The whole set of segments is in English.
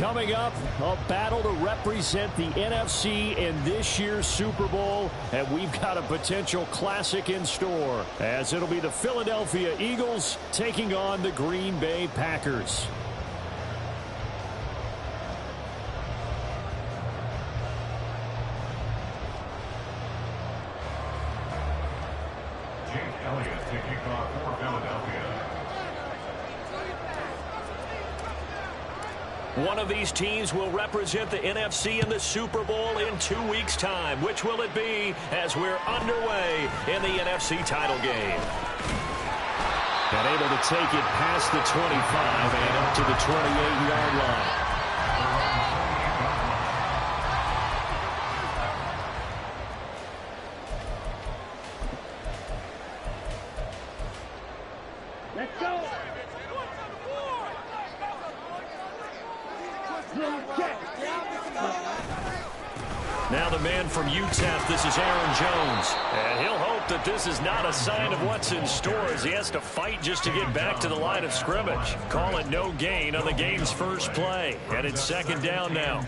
Coming up, a battle to represent the NFC in this year's Super Bowl, and we've got a potential classic in store, as it'll be the Philadelphia Eagles taking on the Green Bay Packers. One of these teams will represent the NFC in the Super Bowl in 2 weeks' time. Which will it be as we're underway in the NFC title game? And able to take it past the 25 and up to the 28-yard line. Let's go. Now the man from UTEP, this is Aaron Jones. And he'll hope that this is not a sign of what's in store as he has to fight just to get back to the line of scrimmage. Call it no gain on the game's first play. And it's second down now.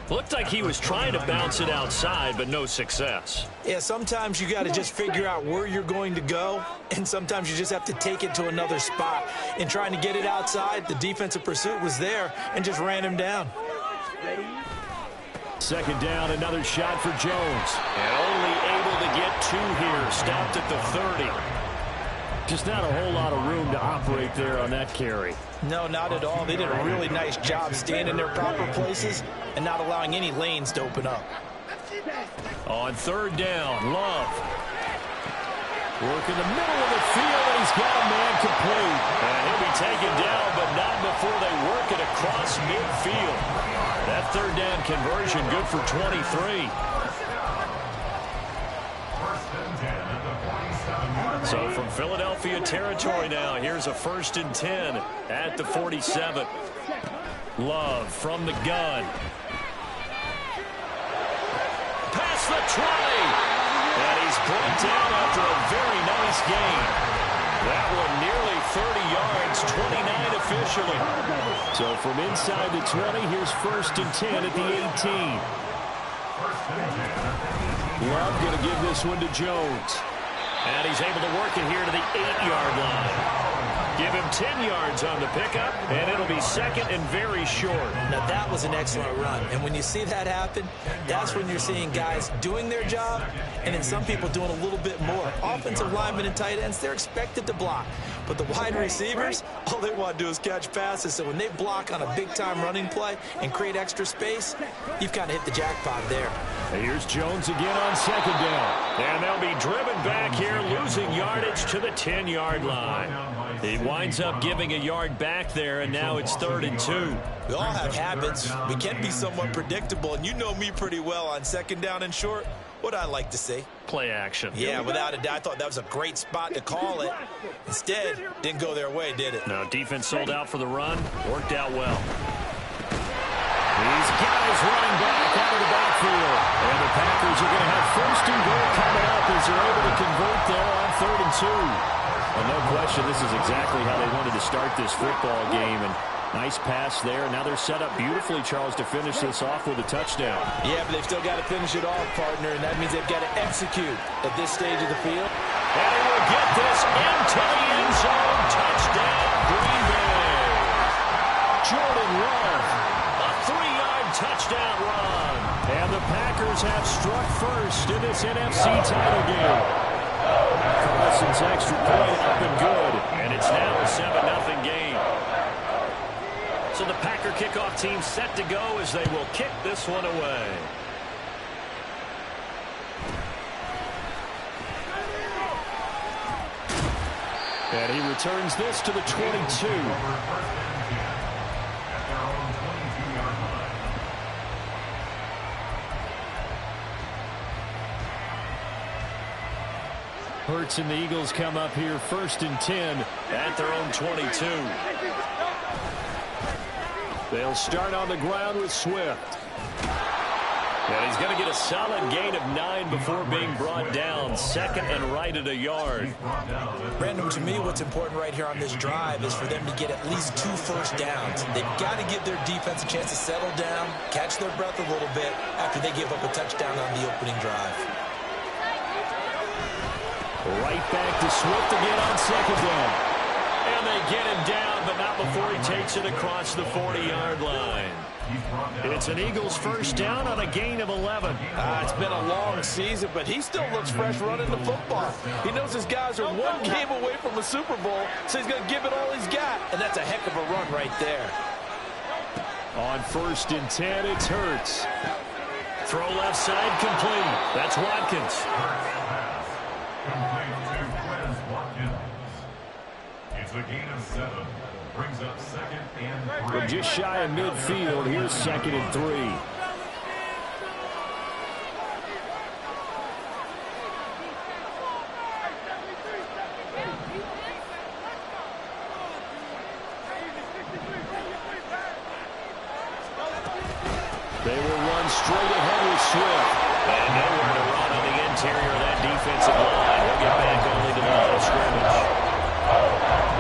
Looked like he was trying to bounce it outside, but no success. Yeah, sometimes you got to just figure out where you're going to go, and sometimes you just have to take it to another spot. In trying to get it outside, the defensive pursuit was there and just ran him down. Second down, another shot for Jones. And only able to get 2 here. Stopped at the 30. Just not a whole lot of room to operate there on that carry. No, not at all. They did a really nice job staying in their proper places and not allowing any lanes to open up. On third down, Love. Work in the middle of the field, and he's got a man complete. And he'll be taken down, but not before they work it across midfield. That third down conversion good for 23. So from Philadelphia territory now, here's a 1st and 10 at the 47. Love from the gun. Past the 20. And he's brought down after a very nice gain. That one nearly 30 yards, 29 officially. So from inside the 20, here's 1st and 10 at the 18. Love going to give this one to Jones. And he's able to work it here to the 8-yard line. Give him 10 yards on the pickup, and it'll be second and very short. Now, that was an excellent run. And when you see that happen, that's when you're seeing guys doing their job and then some people doing a little bit more. Offensive linemen and tight ends, they're expected to block. But the wide receivers, all they want to do is catch passes. So when they block on a big-time running play and create extra space, you've kind of hit the jackpot there. And here's Jones again on second down. And they'll be driven back here, losing yardage to the 10-yard line. He winds up giving a yard back there, and now it's 3rd and 2. We all have habits. We can be somewhat predictable, and you know me pretty well on second down and short. What I like to say? Play action. Yeah, without a doubt. I thought that was a great spot to call it. Instead, didn't go their way, did it? No, defense sold out for the run. Worked out well. These guys running back out of the backfield. And the Packers are going to have 1st and goal coming up as they're able to convert there on 3rd and 2. Well, no question, this is exactly how they wanted to start this football game. And nice pass there. Now they're set up beautifully, Charles, to finish this off with a touchdown. Yeah, but they've still got to finish it off, partner, and that means they've got to execute at this stage of the field. And he will get this into the end zone. Touchdown, Green Bay. Jordan Love. A 3-yard touchdown run. And the Packers have struck first in this NFC title game. Carlson's extra point up and good. And it's now a 7-0 game. So the Packer kickoff team set to go as they will kick this one away. And he returns this to the 22. Hurts and the Eagles come up here 1st and 10 at their own 22. They'll start on the ground with Swift. And he's going to get a solid gain of 9 before being brought down. Second and right at a yard. Brandon, to me, what's important right here on this drive is for them to get at least 2 first downs. They've got to give their defense a chance to settle down, catch their breath a little bit after they give up a touchdown on the opening drive. Right back to Swift again on second down. And they get him down, but not before he takes it across the 40-yard line. It's an Eagles first down on a gain of 11. It's been a long season, but he still looks fresh running the football. He knows his guys are 1 game away from a Super Bowl, so he's going to give it all he's got. And that's a heck of a run right there. On first and 10, it's Hurts. Throw left side complete. That's Watkins. It's a gain of 7. Brings up second and 3. We're just shy of midfield. Here's second and 3. They will run straight ahead with Swift. And nowhere to run on the interior of that defensive line. He'll get back only to the line of scrimmage.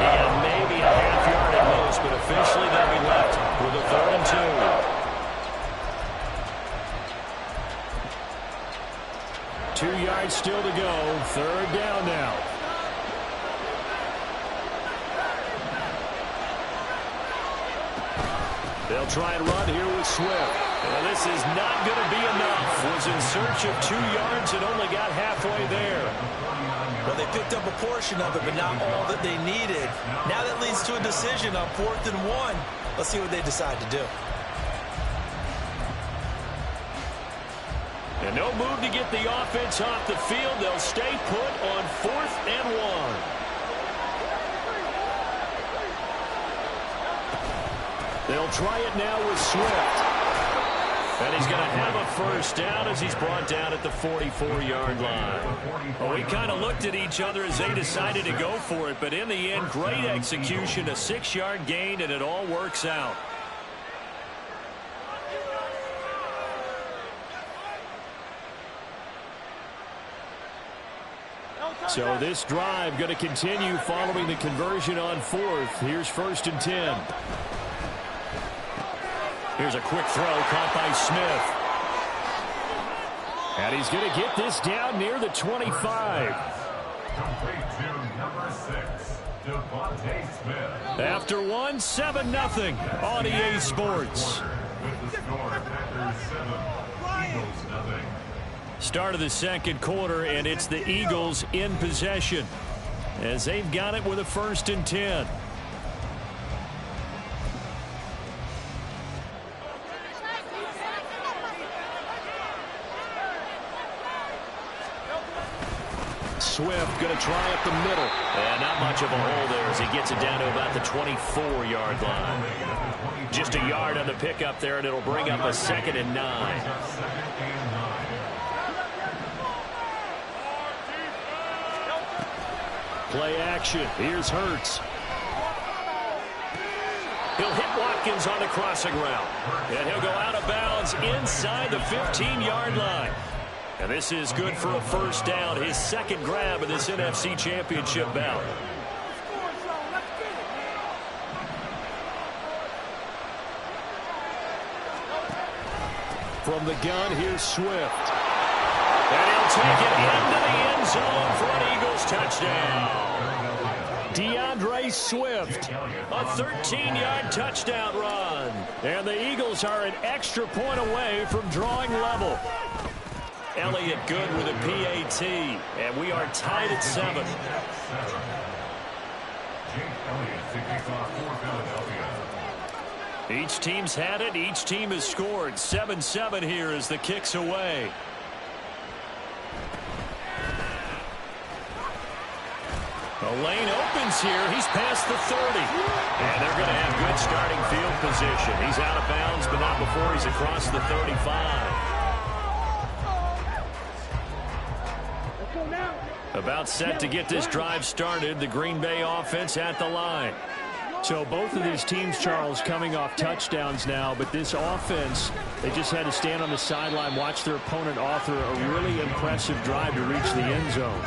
And maybe a half yard at most, but officially they'll be left with a 3rd and 2. 2 yards still to go. 3rd down now. They'll try and run here with Swift. And this is not going to be enough. Was in search of 2 yards and only got halfway there. Well, they picked up a portion of it, but not all that they needed. Now that leads to a decision on 4th and 1. Let's see what they decide to do. And no move to get the offense off the field. They'll stay put on 4th and 1. They'll try it now with Swift. And he's going to have a first down as he's brought down at the 44-yard line. Well, we kind of looked at each other as they decided to go for it, but in the end, great execution, a 6-yard gain, and it all works out. So this drive going to continue following the conversion on 4th. Here's 1st and 10. Here's a quick throw caught by Smith. And he's going to get this down near the 25. After 1, 7-0 on EA Sports. Start of the second quarter, and it's the Eagles in possession as they've got it with a 1st and 10. Swift going to try up the middle. And not much of a hole there as he gets it down to about the 24-yard line. Just a yard on the pickup there, and it'll bring up a 2nd and 9. Play action. Here's Hurts. He'll hit Watkins on the crossing route. And he'll go out of bounds inside the 15-yard line. And this is good for a first down, his 2nd grab of this NFC Championship bout. From the gun, here's Swift. And he'll take it into the end zone for an Eagles touchdown. DeAndre Swift, a 13-yard touchdown run. And the Eagles are an extra point away from drawing level. Elliott good with a PAT, and we are tied at 7. Each team's had it. Each team has scored. 7-7 here as the kick's away. The lane opens here. He's past the 30. And they're going to have good starting field position. He's out of bounds, but not before he's across the 35. About set to get this drive started. The Green Bay offense at the line. So both of these teams, Charles, coming off touchdowns now, but this offense, they just had to stand on the sideline, watch their opponent author a really impressive drive to reach the end zone.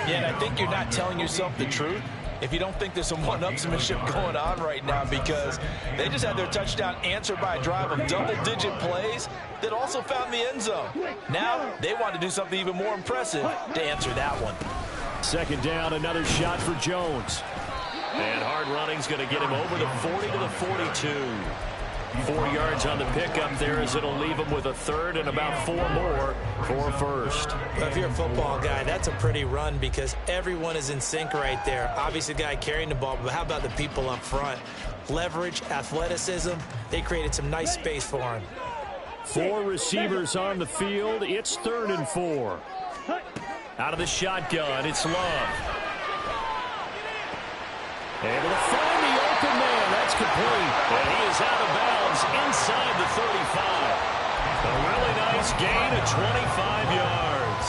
Yeah, and I think you're not telling yourself the truth if you don't think there's some one-upsmanship going on right now, because they just had their touchdown answered by a drive of double-digit plays that also found the end zone. Now they want to do something even more impressive to answer that one. Second down, another shot for Jones. And hard running's going to get him over the 40 to the 42. 4 yards on the pickup there, as it'll leave him with a third and about 4 more for first. Well, if you're a football guy, that's a pretty run because everyone is in sync right there. Obviously, the guy carrying the ball, but how about the people up front? Leverage, athleticism, they created some nice space for him. 4 receivers on the field. It's 3rd and 4. Out of the shotgun, it's Love. Able to find the open man. That's complete. And he is out of bounds inside the 35. A really nice gain of 25 yards.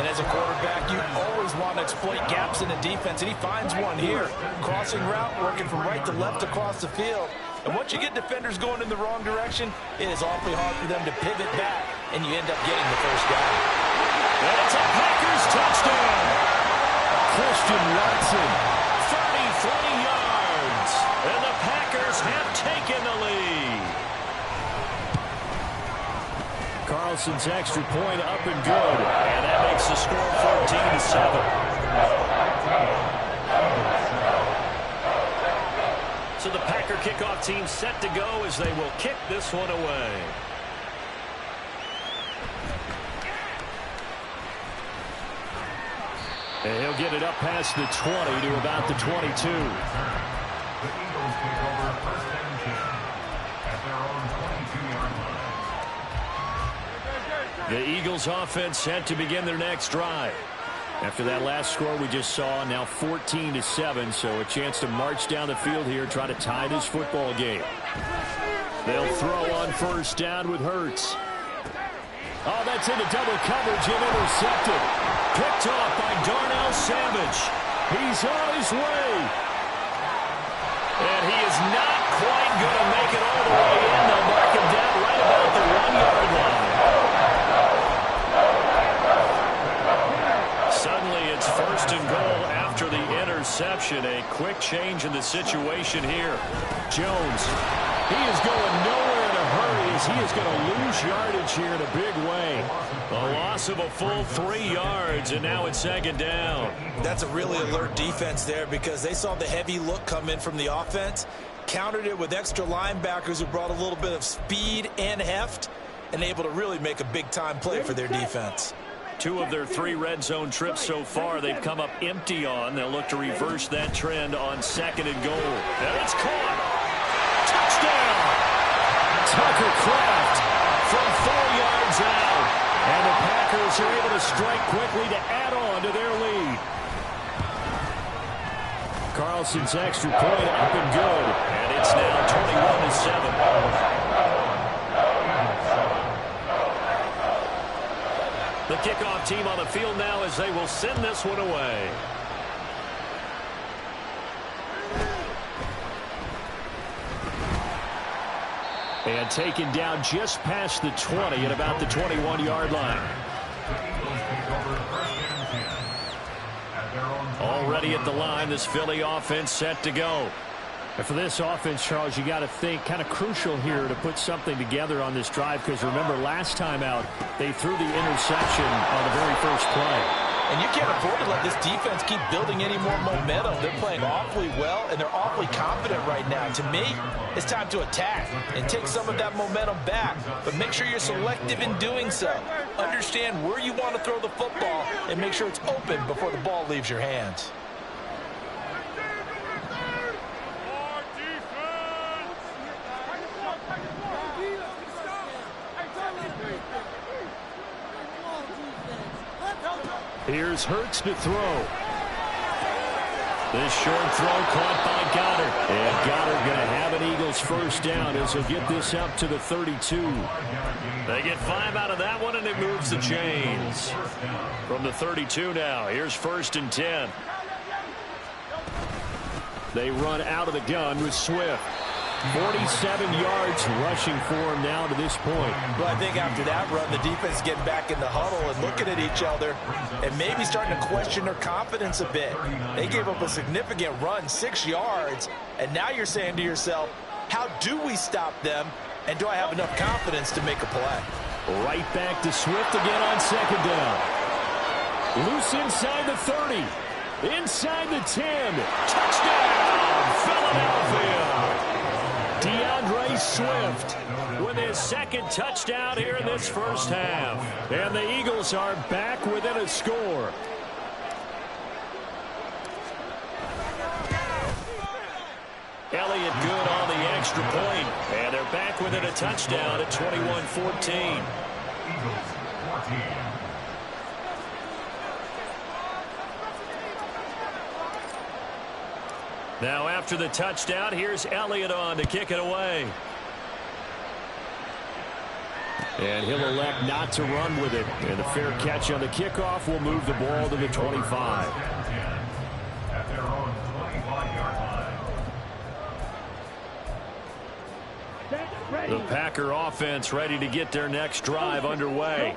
And as a quarterback, you always want to exploit gaps in the defense, and he finds one here. Crossing route, working from right to left across the field. And once you get defenders going in the wrong direction, it is awfully hard for them to pivot back, and you end up getting the first down. And it's a Packers touchdown. Christian Watson. 33 yards. And the Packers have taken the lead. Carlson's extra point up and good. And that makes the score 14-7. So the Packer kickoff team set to go as they will kick this one away. And he'll get it up past the 20 to about the 22. The Eagles take over 1st and 10 at their own 22-yard line. The Eagles offense set to begin their next drive. After that last score we just saw, now 14-7, so a chance to march down the field here, try to tie this football game. They'll throw on 1st down with Hurts. Oh, that's into double coverage and intercepted. Picked off by Darnell Savage. He's on his way. And he is not quite going to make it all the way in. They'll mark him down right about the 1-yard line. Suddenly it's 1st and goal after the interception. A quick change in the situation here. Jones, he is going nowhere in a hurry as he is going to lose yardage here in a big way. A loss of a full 3 yards, and now it's 2nd down. That's a really alert defense there because they saw the heavy look come in from the offense, countered it with extra linebackers who brought a little bit of speed and heft, and able to really make a big-time play for their defense. 2 of their 3 red zone trips so far they've come up empty on. They'll look to reverse that trend on 2nd and goal. And it's caught. Touchdown! Tucker Kraft From 4 yards out. And the Packers are able to strike quickly to add on to their lead. Carlson's extra point up and good. And it's now 21-7. The kickoff team on the field now as they will send this one away. And taken down just past the 20 at about the 21-yard line. Already at the line, this Philly offense set to go. And for this offense, Charles, you got to think kind of crucial here to put something together on this drive, because remember last time out they threw the interception on the very first play. And you can't afford to let this defense keep building any more momentum. They're playing awfully well, and they're awfully confident right now. To me, it's time to attack and take some of that momentum back, but make sure you're selective in doing so. Understand where you want to throw the football and make sure it's open before the ball leaves your hands. Here's Hurts to throw. This short throw caught by Goddard. And Goddard going to have an Eagles first down as he'll get this up to the 32. They get 5 out of that one, and it moves the chains. From the 32 now, here's 1st and 10. They run out of the gun with Swift. 47 yards rushing for him now to this point. Well, I think after that run, the defense is getting back in the huddle and looking at each other and maybe starting to question their confidence a bit. They gave up a significant run, 6 yards, and now you're saying to yourself, how do we stop them, and do I have enough confidence to make a play? Right back to Swift again on second down. Loose inside the 30. Inside the 10. Touchdown, Philadelphia. DeAndre Swift with his second touchdown here in this first half. And the Eagles are back within a score. Elliott good on the extra point. And they're back within a touchdown at 21-14. Eagles 14. Now after the touchdown, here's Elliott on to kick it away. And he'll elect not to run with it. And a fair catch on the kickoff will move the ball to the 25. At their own 25-yard line. The Packer offense ready to get their next drive underway.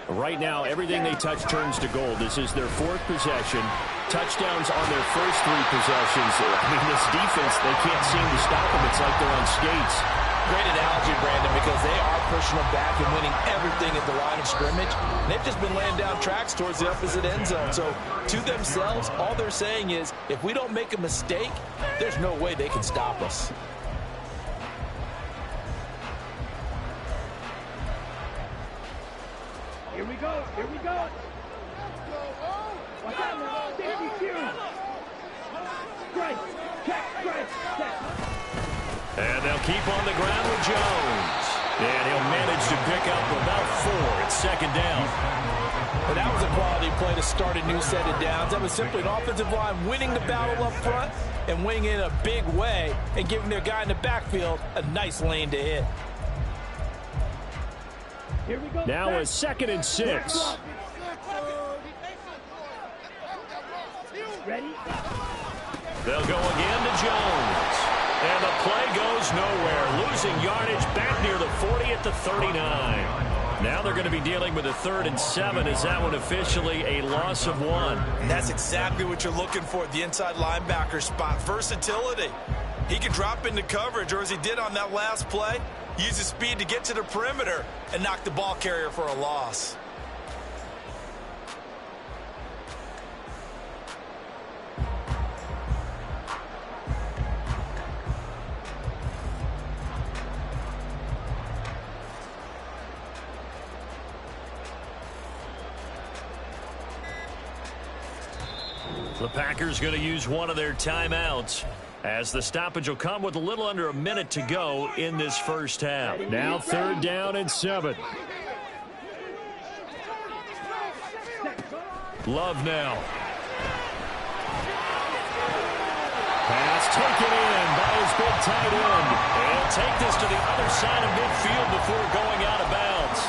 Right now, everything they touch turns to gold. This is their fourth possession. Touchdowns on their first 3 possessions. I mean, this defense, they can't seem to stop them. It's like they're on skates. Great analogy, Brandon, because they are pushing them back and winning everything at the line of scrimmage. And they've just been laying down tracks towards the opposite end zone. So to themselves, all they're saying is, if we don't make a mistake, there's no way they can stop us. Here we go. Here we go. Watch out now. Safety series. Strike. Check. Strike. Check. And they'll keep on the ground with Jones. And he'll manage to pick up about 4 at second down. But that was a quality play to start a new set of downs. That was simply an offensive line winning the battle up front and winning it in a big way and giving their guy in the backfield a nice lane to hit. Here we go. Now a 2nd and 6. Ready? They'll go again to Jones. And the play goes nowhere. Losing yardage back near the 40 at the 39. Now they're going to be dealing with a 3rd and 7. Is that one officially a loss of 1? And that's exactly what you're looking for at the inside linebacker spot. Versatility. He can drop into coverage, or as he did on that last play, use his speed to get to the perimeter and knock the ball carrier for a loss. The Packers going to use one of their timeouts, as the stoppage will come with a little under a minute to go in this first half. Now 3rd down and 7. Love now. Pass taken in by his big tight end. And he'll take this to the other side of midfield before going out of bounds.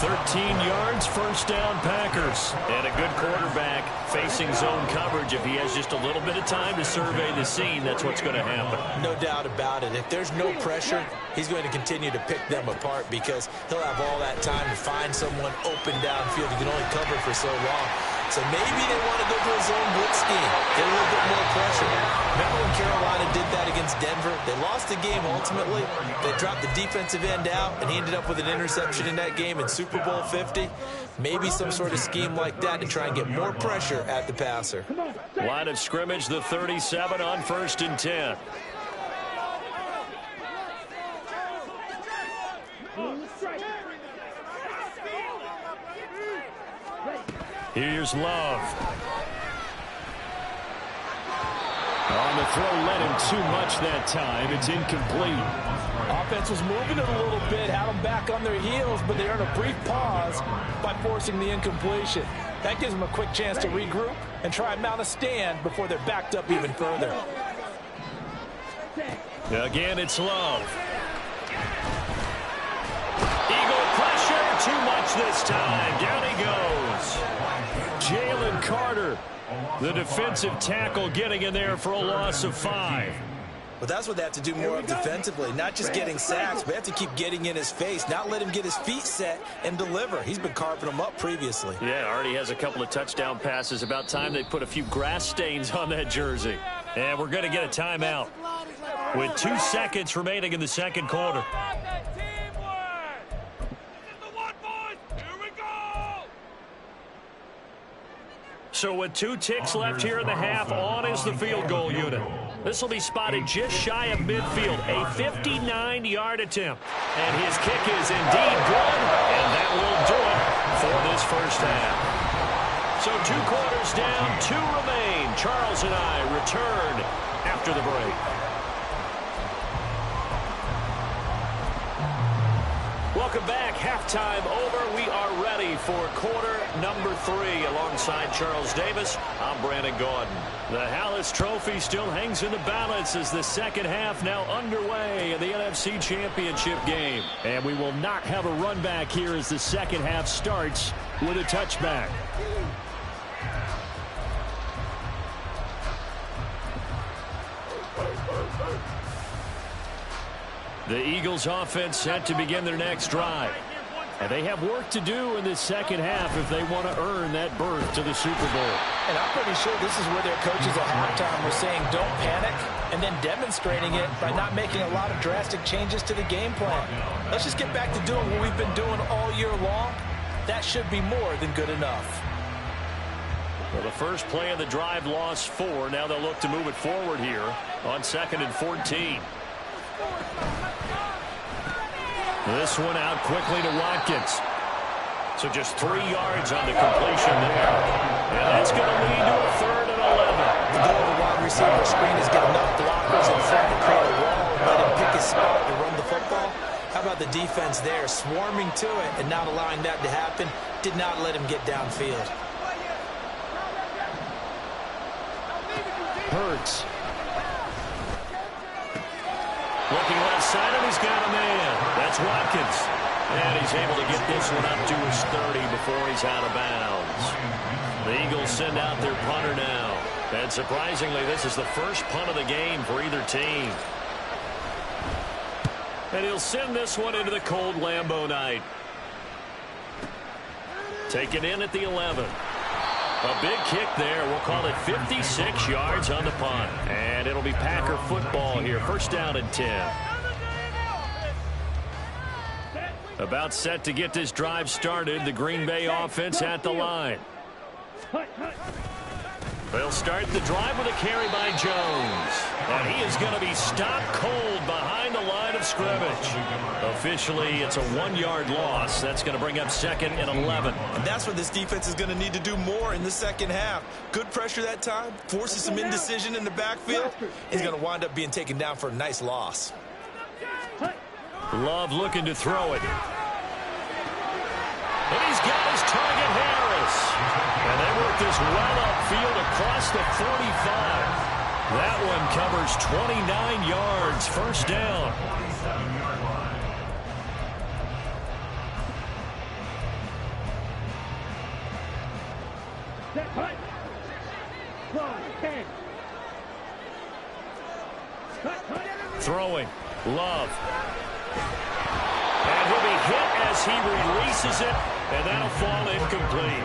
13 yards, first down Packers. And a good quarterback facing zone coverage. If he has just a little bit of time to survey the scene, that's what's going to happen. No doubt about it. If there's no pressure, he's going to continue to pick them apart because he'll have all that time to find someone open downfield. He can only cover for so long. So maybe they want to go to a zone blitz scheme, get a little bit more pressure. Remember when Carolina did that against Denver? They lost the game ultimately. They dropped the defensive end out, and he ended up with an interception in that game in Super Bowl 50. Maybe some sort of scheme like that to try and get more pressure at the passer. Line of scrimmage, the 37 on 1st and 10. Here's Love. On the throw, led him too much that time. It's incomplete. Offense was moving it a little bit, had them back on their heels, but they earned a brief pause by forcing the incompletion. That gives them a quick chance to regroup and try and mount a stand before they're backed up even further. Again, it's Love. Eagle pressure, too much this time. Down he goes. Jalen Carter The defensive tackle getting in there for a loss of 5. But that's what they have to do more of defensively, not just getting sacks, but they have to keep getting in his face, not let him get his feet set and deliver. He's been carving them up previously. Yeah, already has a couple of touchdown passes. About time they put a few grass stains on that jersey. And we're going to get a timeout with 2 seconds remaining in the second quarter. So with 2 ticks left here in the half, on is the field goal unit. This will be spotted just shy of midfield, a 59-yard attempt. And his kick is indeed good, and that will do it for this first half. So 2 quarters down, 2 remain. Charles and I return after the break. Welcome back. Halftime over. We are ready for quarter number 3. Alongside Charles Davis, I'm Brandon Gordon. The Hallis Trophy still hangs in the balance as the second half now underway in the NFC Championship game. And we will not have a run back here as the second half starts with a touchback. The Eagles offense set to begin their next drive. And they have work to do in this second half if they want to earn that berth to the Super Bowl. And I'm pretty sure this is where their coaches at halftime were saying don't panic, and then demonstrating it by not making a lot of drastic changes to the game plan. Let's just get back to doing what we've been doing all year long. That should be more than good enough. Well, the first play of the drive lost 4. Now they'll look to move it forward here on 2nd and 14. This one out quickly to Watkins. So just 3 yards on the completion there. And that's going to lead to a 3rd and 11. The goal of the wide receiver screen is get enough blockers in front to create a wall and let him pick his spot to run the football. How about the defense there, swarming to it and not allowing that to happen? Did not let him get downfield. Hurts. Looking left side, and he's got a man. That's Watkins. And he's able to get this one up to his 30 before he's out of bounds. The Eagles send out their punter now. And surprisingly, this is the first punt of the game for either team. And he'll send this one into the cold Lambeau night. Taken in at the 11. A big kick there. We'll call it 56 yards on the punt. And it'll be Packer football here. First down and 10. About set to get this drive started. The Green Bay offense at the line. They'll start the drive with a carry by Jones. And he is going to be stopped cold behind the line of scrimmage. Officially, it's a 1-yard loss. That's going to bring up 2nd and 11. And that's what this defense is going to need to do more in the second half. Good pressure that time, forces some indecision in the backfield. He's going to wind up being taken down for a nice loss. Love looking to throw it. And he's got his target, Harris. And they work this well upfield across the 45. That one covers 29 yards. First down. Throwing. Love. And he'll be hit as he releases it, and that'll fall incomplete.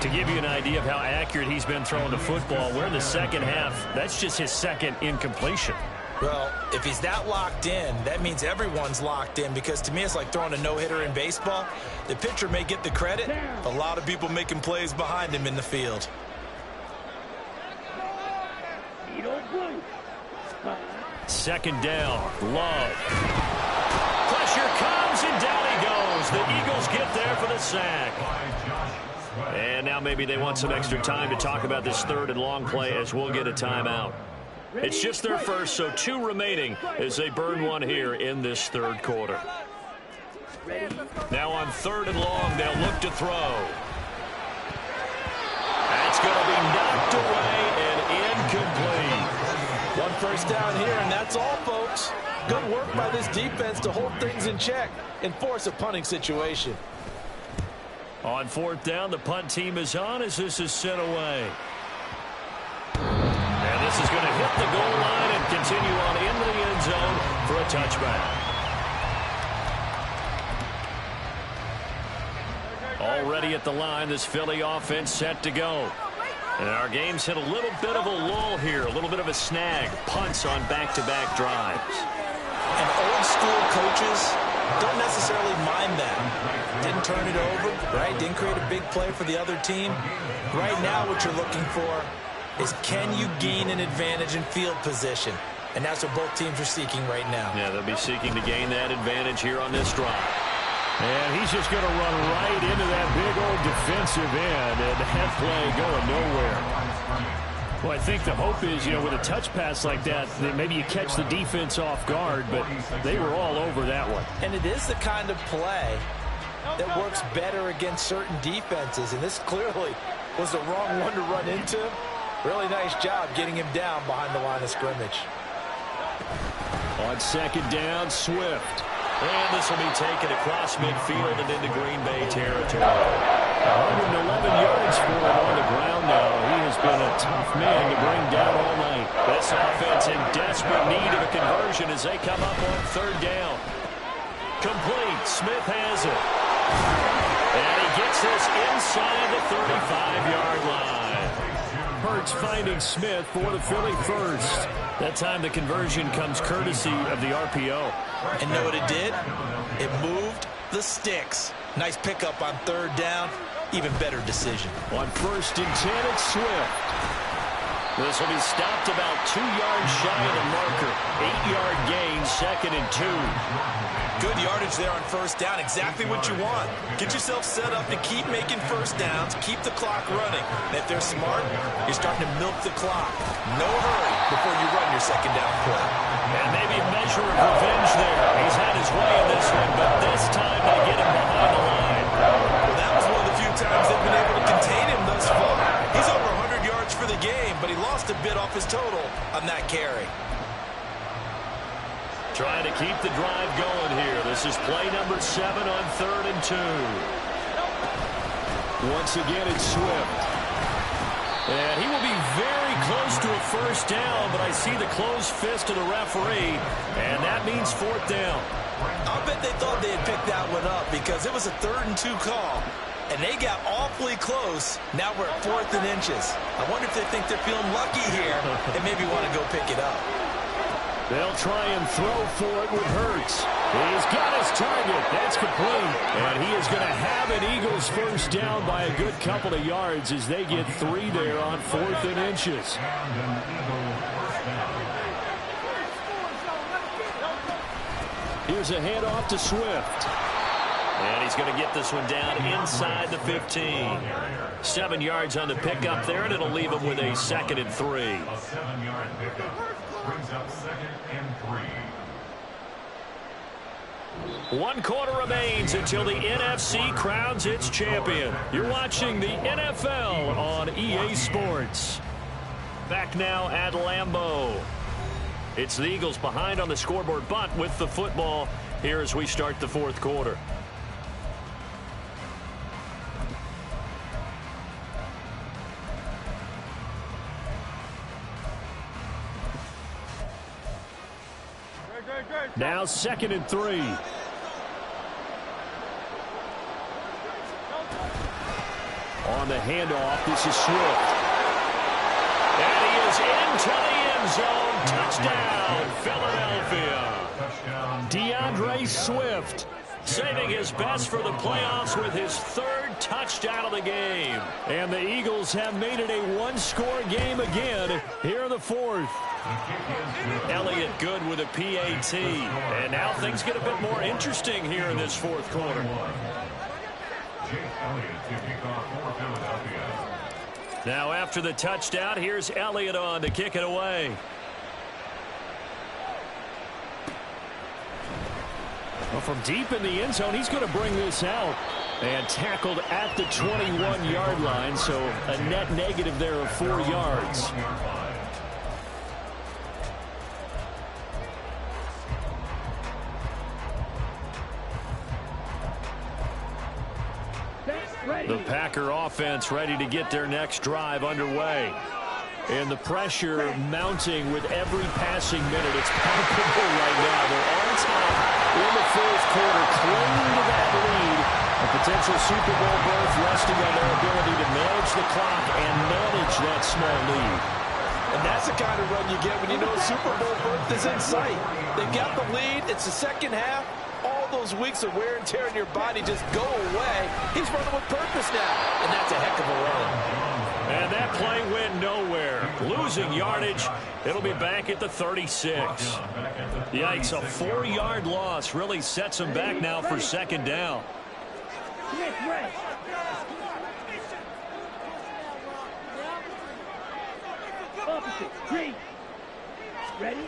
To give you an idea of how accurate he's been throwing the football, we're in the second half. That's just his second incompletion. Well, if he's that locked in, that means everyone's locked in, because to me it's like throwing a no-hitter in baseball. The pitcher may get the credit, but a lot of people making plays behind him in the field. Second down, Love. Pressure comes, and down he goes. The Eagles get there for the sack. And now maybe they want some extra time to talk about this 3rd and long play as we'll get a timeout. It's just their first, so 2 remaining as they burn one here in this 3rd quarter. Now on 3rd and long, they'll look to throw. That's going to be knocked away and incomplete. 1 first down here, and that's all, folks. Good work by this defense to hold things in check and force a punting situation. On 4th down, the punt team is on as this is sent away. this is going to hit the goal line and continue on into the end zone for a touchback. Already at the line, this Philly offense set to go. And our game's hit a little bit of a lull here, a little bit of a snag. Punts on back-to-back drives. And old school coaches don't necessarily mind that. Didn't turn it over, right? Didn't create a big play for the other team. Right now what you're looking for is, can you gain an advantage in field position? And that's what both teams are seeking right now. Yeah, they'll be seeking to gain that advantage here on this drive. And he's just going to run right into that big old defensive end, and that play going nowhere. Well, I think the hope is, with a touch pass like that maybe you catch the defense off guard, but they were all over that one. And it is the kind of play that works better against certain defenses, and this clearly was the wrong one to run into. Really nice job getting him down behind the line of scrimmage. On second down, Swift. And this will be taken across midfield and into Green Bay territory. 111 yards for him on the ground now. He has been a tough man to bring down all night. This offense in desperate need of a conversion as they come up on third down. Complete. Smith has it. And he gets this inside the 35-yard line. Hurts finding Smith for the Philly first. That time the conversion comes courtesy of the RPO. And know what it did? It moved the sticks. Nice pickup on third down. Even better decision. On first and 10, it's Swift. This will be stopped about 2 yards shy of the marker. 8-yard gain, second and 2. Good yardage there on first down. Exactly what you want. Get yourself set up to keep making first downs, keep the clock running. And if they're smart, you're starting to milk the clock. No hurry before you run your second down play. And maybe a measure of revenge there. He's had his way in this one, but this time they get him behind the line. Well, that was one of the few times they've been able to contain him thus far. He's over 100 yards for the game, but he lost a bit off his total on that carry. Trying to keep the drive going here. This is play number 7 on third and 2. Once again, it's Swift. And he will be very close to a first down, but I see the closed fist of the referee, and that means fourth down. I'll bet they thought they had picked that one up because it was a 3rd and 2 call, and they got awfully close. Now we're at 4th and inches. I wonder if they think they're feeling lucky here and maybe want to go pick it up. They'll try and throw for it with Hurts. He's got his target. That's complete. And he is going to have an Eagles first down by a good couple of yards as they get 3 there on 4th and inches. Here's a handoff to Swift. And he's going to get this one down inside the 15. 7 yards on the pickup there, and it'll leave him with a 2nd and 3. A 7-yard pickup brings up 2nd and 3. 1 quarter remains until the NFC crowns its champion. You're watching the NFL on EA Sports. Back now at Lambeau. It's the Eagles behind on the scoreboard, but with the football here as we start the 4th quarter. Now 2nd and 3. On the handoff, this is Swift. And he is into the end zone. Touchdown, Philadelphia. DeAndre Swift. Saving his best for the playoffs with his 3rd touchdown of the game. And the Eagles have made it a 1-score game again here in the 4th. Elliott good with a PAT. And now things get a bit more interesting here in this 4th quarter. Now after the touchdown, here's Elliott on to kick it away. Well, from deep in the end zone, he's going to bring this out. And tackled at the 21-yard line, so a net negative there of 4 yards. The Packer offense ready to get their next drive underway. And the pressure mounting with every passing minute. It's palpable right now. They're on top in the fourth quarter, clinging to that lead. A potential Super Bowl berth resting on their ability to manage the clock and manage that small lead. And that's the kind of run you get when you know Super Bowl berth is in sight. They've got the lead. It's the second half. All those weeks of wear and tear in your body just go away. He's running with purpose now, and that's a heck of a run. And that play went nowhere. Losing yardage. It'll be back at the 36. Yikes, a 4-yard loss really sets him back now for second down. Ready?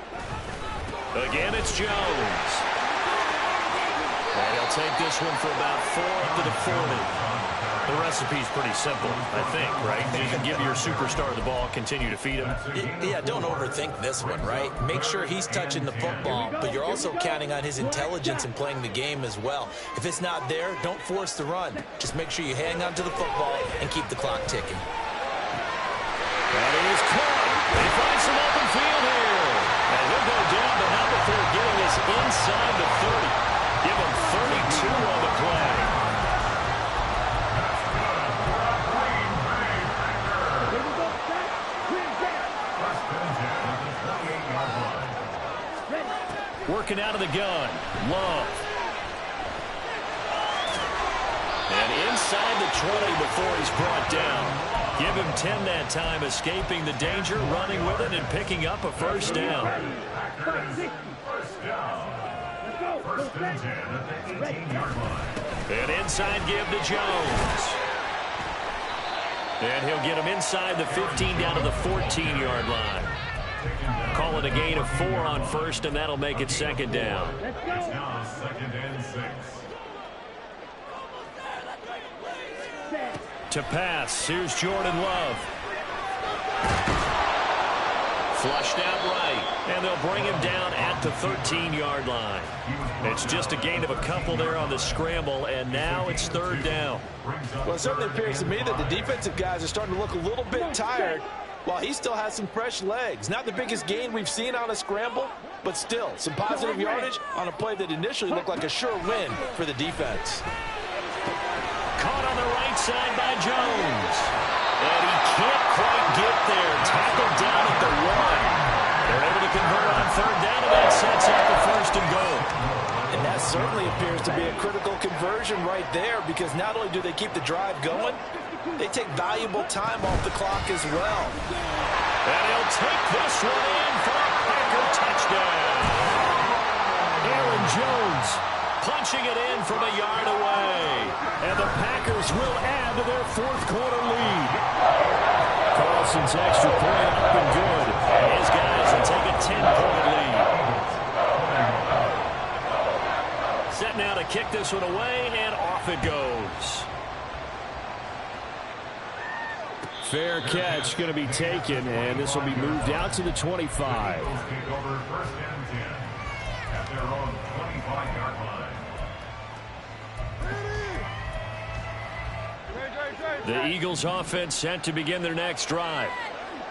Again, it's Jones. And he'll take this one for about 4 up to the 40. The recipe's pretty simple, I think, right? You can give your superstar the ball, continue to feed him. Yeah, don't overthink this one, right? Make sure he's touching the football, but you're also counting on his intelligence in playing the game as well. If it's not there, don't force the run. Just make sure you hang on to the football and keep the clock ticking. That is caught. They find some open field here. And he'll go down, but not before getting us inside the 30. Give him 32 on the play. Working out of the gun. Love. And inside the 20 before he's brought down. Give him 10 that time, escaping the danger, running with it, and picking up a first down. And inside give to Jones. And he'll get him inside the 15 down to the 14-yard line. Call it a gain of 4 on first, and that'll make it second down. It's now 2nd and 6. To pass, here's Jordan Love. Flushed out right, and they'll bring him down at the 13-yard line. It's just a gain of a couple there on the scramble, and now it's third down. Well, it certainly appears to me that the defensive guys are starting to look a little bit tired, while he still has some fresh legs. Not the biggest gain we've seen on a scramble, but still some positive yardage on a play that initially looked like a sure win for the defense. Caught on the right side by Jones. And he can't quite get there. Tackled down at the 1. They're able to convert on third down, and that sets up the first and goal. And that certainly appears to be a critical conversion right there, because not only do they keep the drive going, they take valuable time off the clock as well. And he'll take this one in for a Packer touchdown. Aaron Jones punching it in from a yard away. And the Packers will add to their fourth quarter lead. Carlson's extra point up and good. And his guys will take a 10-point lead. Set now to kick this one away, and off it goes. Fair catch going to be taken, and this will be moved out to the 25. Kick over 1st and 10 at their own 25-yard line. The Eagles offense set to begin their next drive.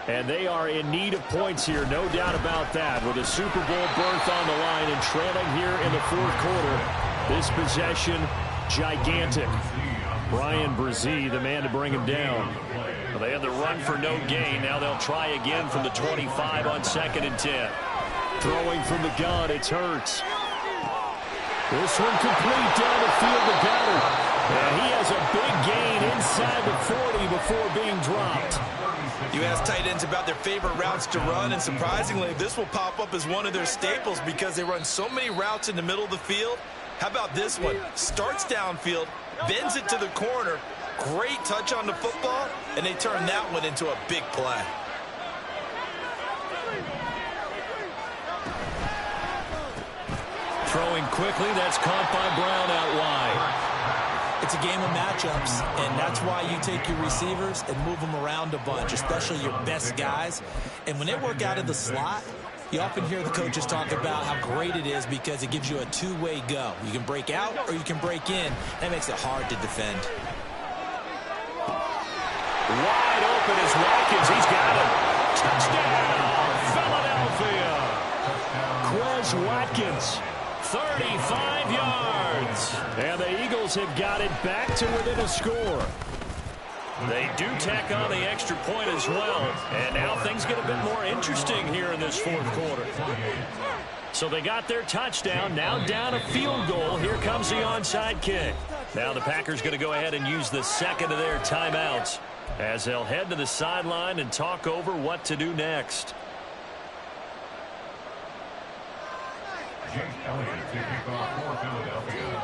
And they are in need of points here, no doubt about that. With a Super Bowl berth on the line and trailing here in the fourth quarter. This possession, gigantic. Brian Brzee, the man to bring him down. Well, they had the run for no gain. Now they'll try again from the 25 on 2nd and 10. Throwing from the gun, it's Hurts. This one complete down the field to Goddard. And he has a big gain inside the 40 before being dropped. You ask tight ends about their favorite routes to run, and surprisingly, this will pop up as one of their staples because they run so many routes in the middle of the field. How about this one? Starts downfield, bends it to the corner, great touch on the football, and they turn that one into a big play. Throwing quickly, that's caught by Brown out wide. It's a game of matchups, and that's why you take your receivers and move them around a bunch, especially your best guys. And when they work out of the slot, you often hear the coaches talk about how great it is because it gives you a two-way go. You can break out or you can break in. That makes it hard to defend. Wide open is Watkins. He's got him. Touchdown, Philadelphia. Quez Watkins, 35 yards. And the Eagles have got it back to within a score. They do tack on the extra point as well. And now things get a bit more interesting here in this fourth quarter. So they got their touchdown. Now down a field goal. Here comes the onside kick. Now the Packers going to go ahead and use the second of their timeouts as they'll head to the sideline and talk over what to do next. Jake Elliott taking off for Philadelphia.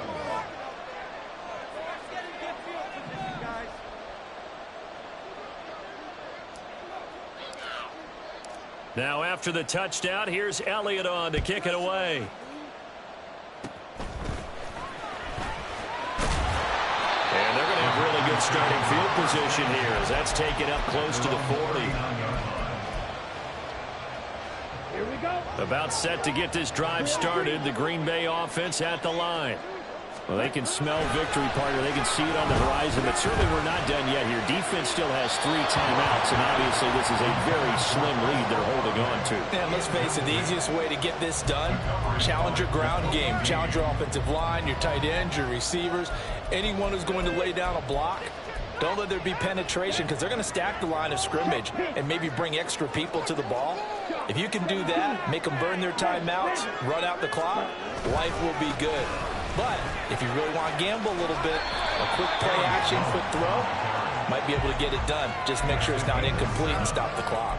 Now after the touchdown, here's Elliott on to kick it away. And they're going to have really good starting field position here as that's taken up close to the 40. Here we go. About set to get this drive started. The Green Bay offense at the line. Well, they can smell victory, partner. They can see it on the horizon, but certainly we're not done yet here. Defense still has 3 timeouts, and obviously this is a very slim lead they're holding on to. And let's face it, the easiest way to get this done, challenge your ground game. Challenge your offensive line, your tight ends, your receivers, anyone who's going to lay down a block. Don't let there be penetration because they're going to stack the line of scrimmage and maybe bring extra people to the ball. If you can do that, make them burn their timeouts, run out the clock, life will be good. But if you really want to gamble a little bit, a quick play action, quick throw, might be able to get it done. Just make sure it's not incomplete and stop the clock.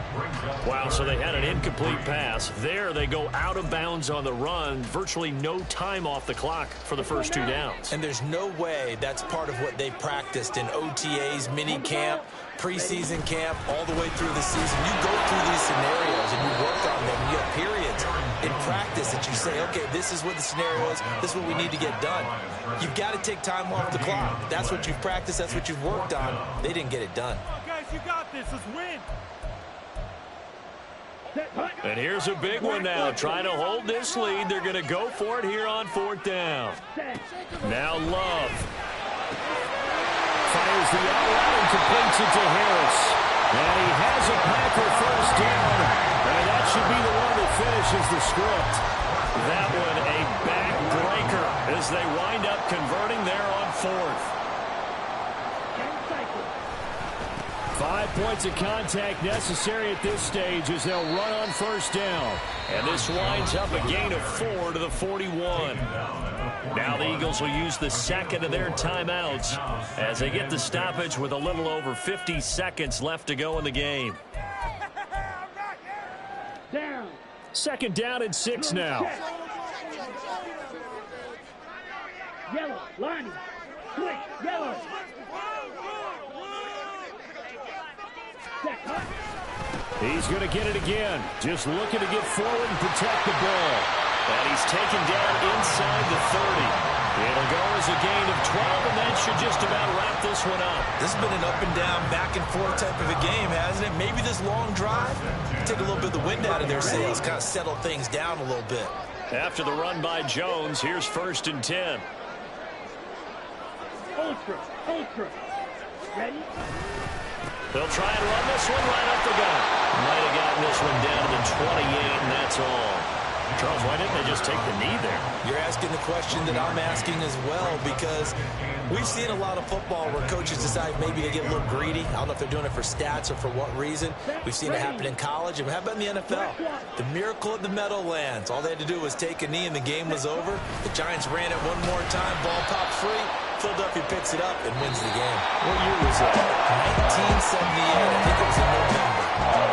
Wow, so they had an incomplete pass. There they go out of bounds on the run. Virtually no time off the clock for the first 2 downs. And there's no way that's part of what they practiced in OTAs, mini camp, preseason camp, all the way through the season. You go through these scenarios and you work on them. You have periods in practice that you say, okay, this is what the scenario is. This is what we need to get done. You've got to take time off the clock. That's what you've practiced. That's what you've worked on. They didn't get it done. Guys, you got this. Let's win. And here's a big one now. Trying to hold this lead. They're going to go for it here on 4th down. Now Love fires the out and completes it to Harris. And he has a Packer first down. And that should be the one that finishes the script. That one a backbreaker as they wind up converting there on 4th. 5 points of contact necessary at this stage as they'll run on 1st down. And this winds up a gain of 4 to the 41. Now the Eagles will use the second of their timeouts as they get the stoppage with a little over 50 seconds left to go in the game. Down. 2nd down and 6 now. Yellow. Lining. Switch. Yellow. He's going to get it again. Just looking to get forward and protect the ball. And he's taken down inside the 30. It'll go as a gain of 12, and that should just about wrap this one up. This has been an up and down, back and forth type of a game, hasn't it? Maybe this long drive, take a little bit of the wind out of their sails, kind of settle things down a little bit. After the run by Jones, here's 1st and 10. Ultra. Ultra. Ready? They'll try and run this one right up the gut. Might have gotten this one down to the 28, and that's all. Charles, why didn't they just take the knee there? You're asking the question that I'm asking as well, because we've seen a lot of football where coaches decide maybe they get a little greedy. I don't know if they're doing it for stats or for what reason. We've seen it happen in college. And how about in the NFL? The miracle of the Meadowlands. All they had to do was take a knee and the game was over. The Giants ran it one more time. Ball popped free. Philadelphia picks it up and wins the game. What year was it? 1978. I think it was in November.